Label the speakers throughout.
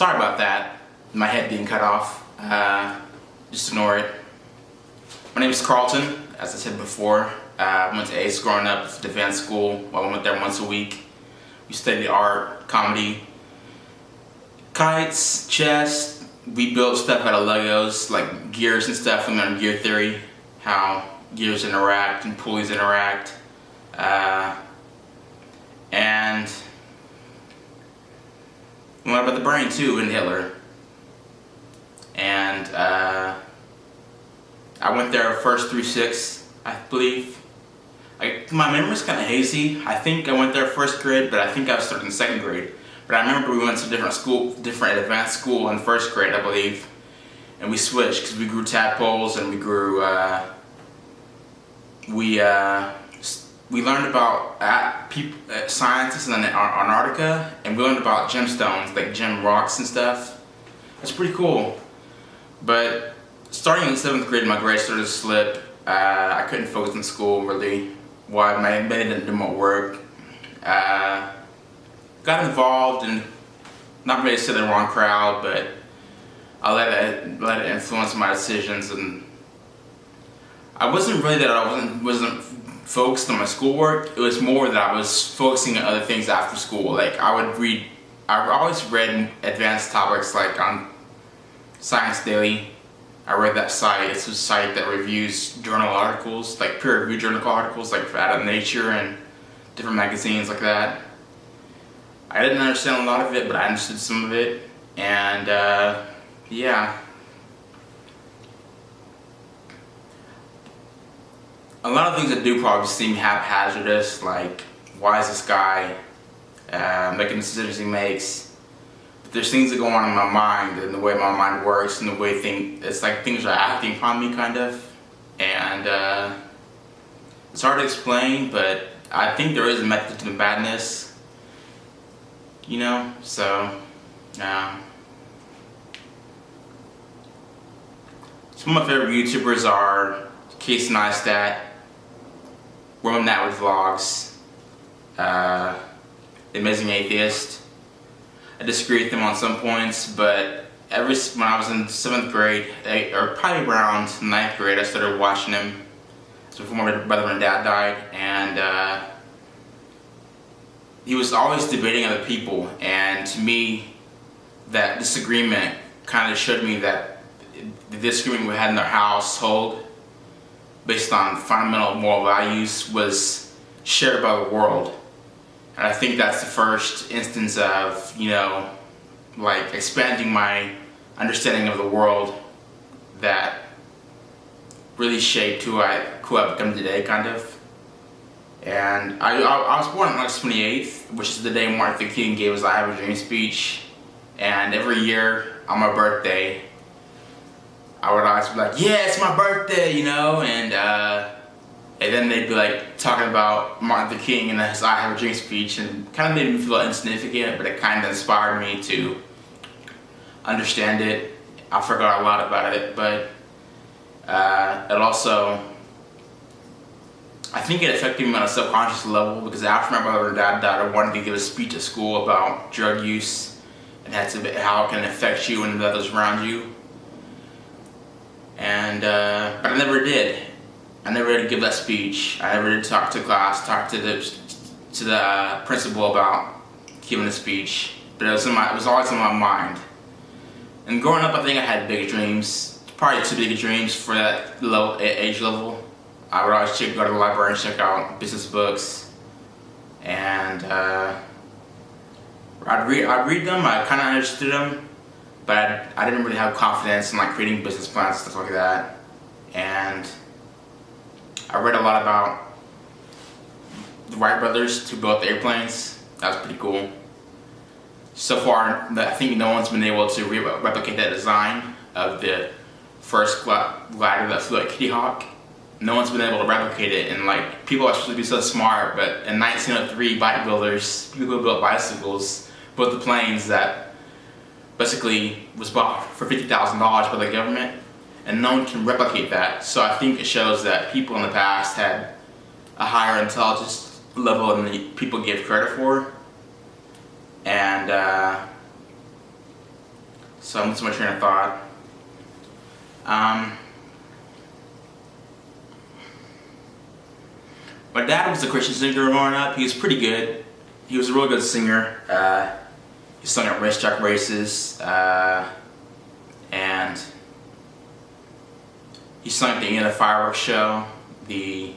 Speaker 1: Sorry about that. My head being cut off. Just ignore it. My name is Carlton, as I said before. I went to ACE growing up. It's a advanced school. I went there once a week. We studied art, comedy, kites, chess. We built stuff out of Legos, like gears and stuff. I learned gear theory, how gears interact and pulleys interact. And we learned about the brain too, and Hitler. And I went there first through 6, I believe. My memory's kind of hazy. I think I went there first grade, but I think I was starting in 2nd grade. But I remember we went to different advanced school in 1st grade, I believe. And we switched because we grew tadpoles and we grew, we learned about scientists in Antarctica, and we learned about gemstones, like gem rocks and stuff. It's pretty cool. But starting in 7th grade, my grades started to slip. I couldn't focus in school really. Why? I didn't do my work. Got involved and not really said the wrong crowd, but I let it influence my decisions, and I wasn't really that I wasn't focused on my schoolwork. It was more that I was focusing on other things after school. Like I always read advanced topics, like on Science Daily. I read that site. It's a site that reviews journal articles, like peer-reviewed journal articles, like out of Nature and different magazines like that. I didn't understand a lot of it, but I understood some of it, and yeah. A lot of things I do probably seem haphazardous, like why is this guy making the decisions he makes? But there's things that go on in my mind and the way my mind works and the way it's like things are acting upon me, kind of. And it's hard to explain, but I think there is a method to the madness, you know? So, some of my favorite YouTubers are Casey Neistat, Roman Atwood Vlogs, The Amazing Atheist. I disagree with them on some points, but when I was in 7th grade, or probably around 9th grade, I started watching him. It's before my brother and dad died, and he was always debating other people, and to me, that disagreement kind of showed me that the disagreement we had in our household, based on fundamental moral values, was shared by the world. And I think that's the first instance of, you know, like expanding my understanding of the world that really shaped who I've become today, kind of. And I was born on August 28th, which is the day Martin Luther King gave his I Have a Dream speech. And every year on my birthday, I would always be like, yeah, it's my birthday, you know, and then they'd be like talking about Martin Luther King and his I Have a Dream speech, and kind of made me feel insignificant, but it kind of inspired me to understand it. I forgot a lot about it, but it also, I think it affected me on a subconscious level, because after my brother and dad died, I wanted to give a speech at school about drug use and how it can affect you and others around you. And but I never did. I never did give that speech. I never did talk to class, to the principal about giving a speech. But it was always in my mind. And growing up, I think I had big dreams. Probably too big dreams for that age level. I would always go to the library and check out business books, and I'd read them. I kind of understood them, but I didn't really have confidence in like creating business plans and stuff like that. And I read a lot about the Wright brothers who built the airplanes. That was pretty cool. So far, I think no one's been able to replicate that design of the first glider that flew at Kitty Hawk. No one's been able to replicate it, and like people are supposed to be so smart, but in 1903, bodybuilders, people who built bicycles, built the planes that basically was bought for $50,000 by the government, and no one can replicate that. So I think it shows that people in the past had a higher intelligence level than the people give credit for, and So I'm losing my train of thought. My dad was a Christian singer growing up. He was pretty good. He was a real good singer. He sung at racetrack races, and he sung at the end of the fireworks show. He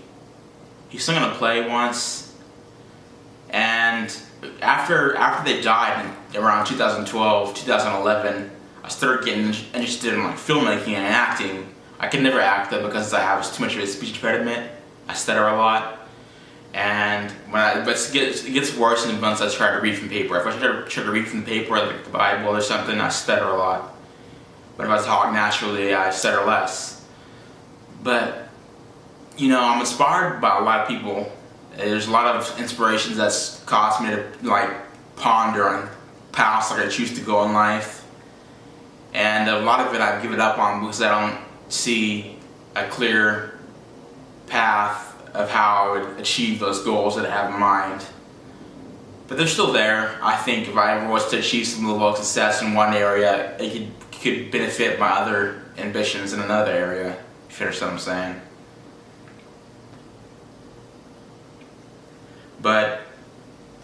Speaker 1: sung in a play once, and after they died in around 2012, 2011, I started getting interested in like filmmaking and acting. I could never act though because I have too much of a speech impediment. I stutter a lot. And but it gets worse once I try to read from paper. If I try to read from the paper, like the Bible or something, I stutter a lot. But if I talk naturally, I stutter less. But, you know, I'm inspired by a lot of people. There's a lot of inspirations that's caused me to like ponder on paths like I choose to go in life. And a lot of it I've given up on because I don't see a clear path of how I would achieve those goals that I have in mind. But they're still there. I think if I ever was to achieve some level of success in one area, it could benefit my other ambitions in another area, if you understand what I'm saying. But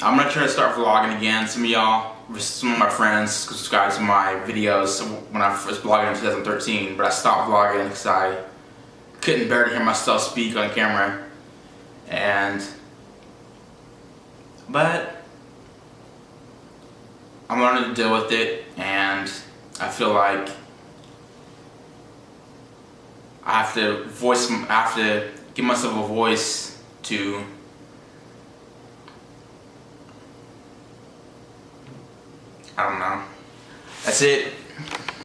Speaker 1: I'm gonna try to start vlogging again. Some of my friends subscribed to my videos when I was blogging in 2013, but I stopped vlogging because I couldn't bear to hear myself speak on camera. But I'm learning to deal with it, and I feel like I have to give myself a voice to I don't know. That's it.